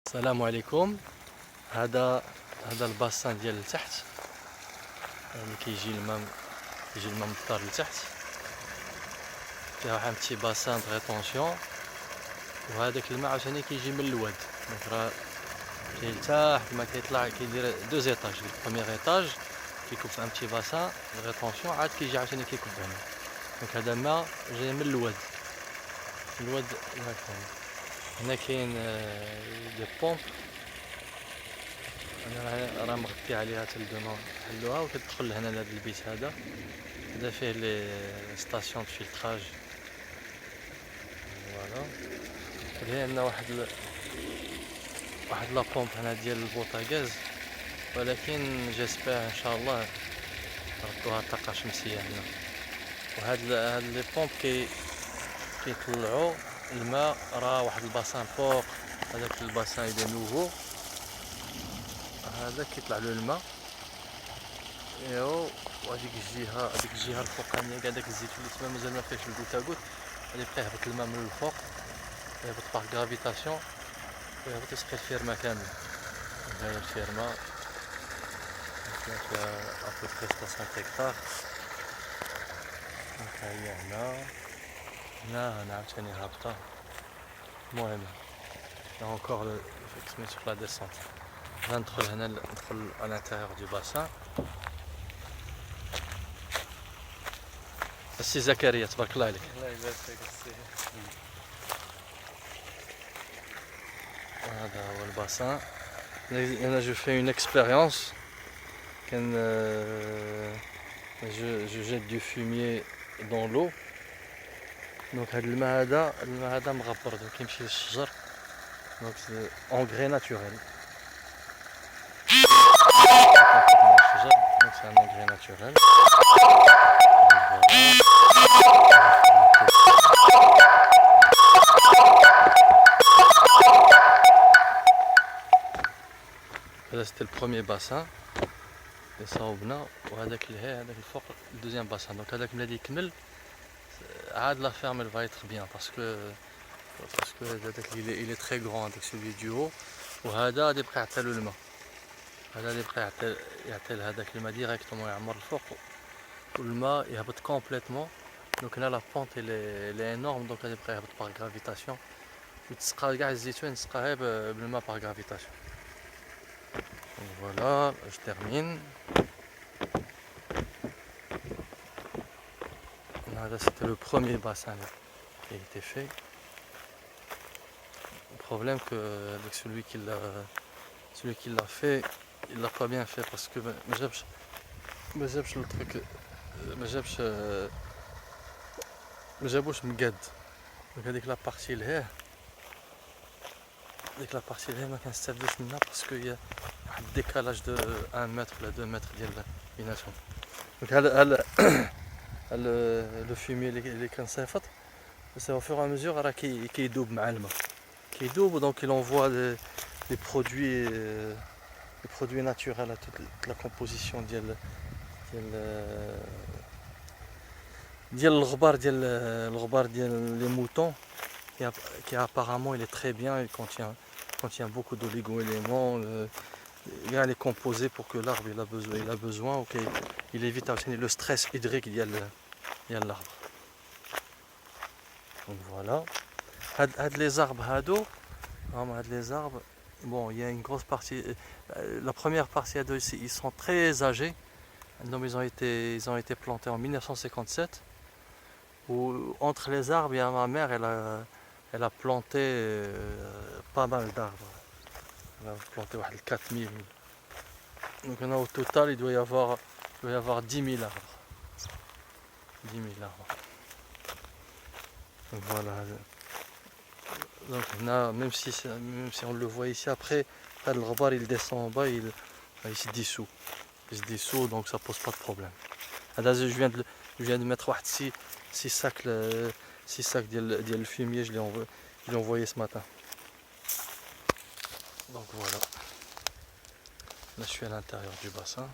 السلام عليكم. هذا الباسان ديال التحت اللي كيجي الماء من الدار لتحت، فيها واحد بتي باسان د ريطونسيون، وهذاك الماء عاوتاني كيجي من الواد. دونك راه كاين لتحت ما كيطلع، كيدير دو زيطاج. البروميير ايطاج كيكب في ان بتي باسان د ريطونسيون، عاد كيجي عاوتاني كيكب هنا. دونك هذا الماء جاي من الواد هنا كاين دي بومب. انا راه مغطي عليها تلدونا نحلوها، وكتدخل لهنا لهذا البيت. هذا فيه لي ستاسيون دو فيلتراج. فوالا هنا عندنا واحد لا بومب هنا ديال البوطاغاز، ولكن جيسبر ان شاء الله ردوها طاقه شمسيه هنا. وهاد لي بومب كيطلعوا الماء. راه واحد الباسان فوق، هذاك الباسان اللي نوفو هذا كيطلع له الماء. ايوا وهذيك الجهه الفوقانيه كاع داك الزيت اللي تما مازال ما فيهش الكوتاكوت، غادي يبقى يهبط الماء من الفوق، يهبط باغ غرافيتاسيون ويهبط يسقي الفيرما كامله. هاهي الفيرما فيها ابوبري 60 هكتار. هاهي هنا عاوتاني هابطه. المهم encore سميتو لا ديسونت. ندخل هنا، ندخل à l'intérieur du bassin. السي زكريا تبارك الله عليك. الله يبارك فيك السي. هذا هو الباسان. انا جو في اون اكسبيريونس. كان جو جيت دو فوميي دون لو. دونك هذا الماء هذا مغبر، دونك كيمشي للشجر. دونك اونغري ناتوريل. الشجر دونك سي ان اونغري ناتوريل. هذا سيتي البروميير باسان اللي صاوبنا، وهذاك هذاك الفوق الدوزيام باسان. دونك هذاك ملي يكمل عاد لا فيرم elle va être bien parce que هذاك il est très grand هذاك celui du haut. وهذا غادي يبقى يعطي له الماء، هذا غادي يبقى يعطي لهذاك الماء ديريكتومون، يعمر الفوق والماء يهبط كومبليتمون. دونك هنا لا بونت elle est énorme، دونك غادي يبقى يهبط باغ غرافيتاسيون، وتسقى كاع الزيتون تسقى بالماء باغ غرافيتاسيون. Voilà, je termine. Là, c'était le premier bassin qui a été fait. Le problème que avec celui qui l'a fait, il l'a pas bien fait parce que ما جابش le truc، ما جابوش مقاد. دونك هذيك لا بارتي لهيه، ديك لا بارتي لهيه ما كنستافدوش منها باسكو هي واحد الديكالاج دو 1 متر ولا 2 متر ديال بيناتهم. دونك هذا لو فومي اللي كنصيفط، سي au fur et à mesure راه كيدوب مع الماء، كيدوب. دونك il envoie des produits naturels à toute la composition ديال الغبار ديال les moutons qui apparemment il est très bien. Il contient beaucoup d'oligo-éléments. Il est composé pour que l'arbre il a besoin, ok. Il évite le stress hydrique de l'arbre. Donc voilà. Les arbres bon, il y a une grosse partie. La première partie ils sont très âgés. Donc ils ont été plantés en 1957. Où entre les arbres, il y a ma mère, elle a planté pas mal d'arbres. Elle a planté 4000. Donc au total, il doit y avoir 10 000 arbres. 10 000 arbres. Donc voilà. Donc là, même si on le voit ici, après, le rebar il descend en bas, il se dissout. Il se dissout, donc ça pose pas de problème. Là, je viens de mettre 6 sacs de fumier, je l'ai envoyé ce matin. Donc voilà. Là je suis à l'intérieur du bassin.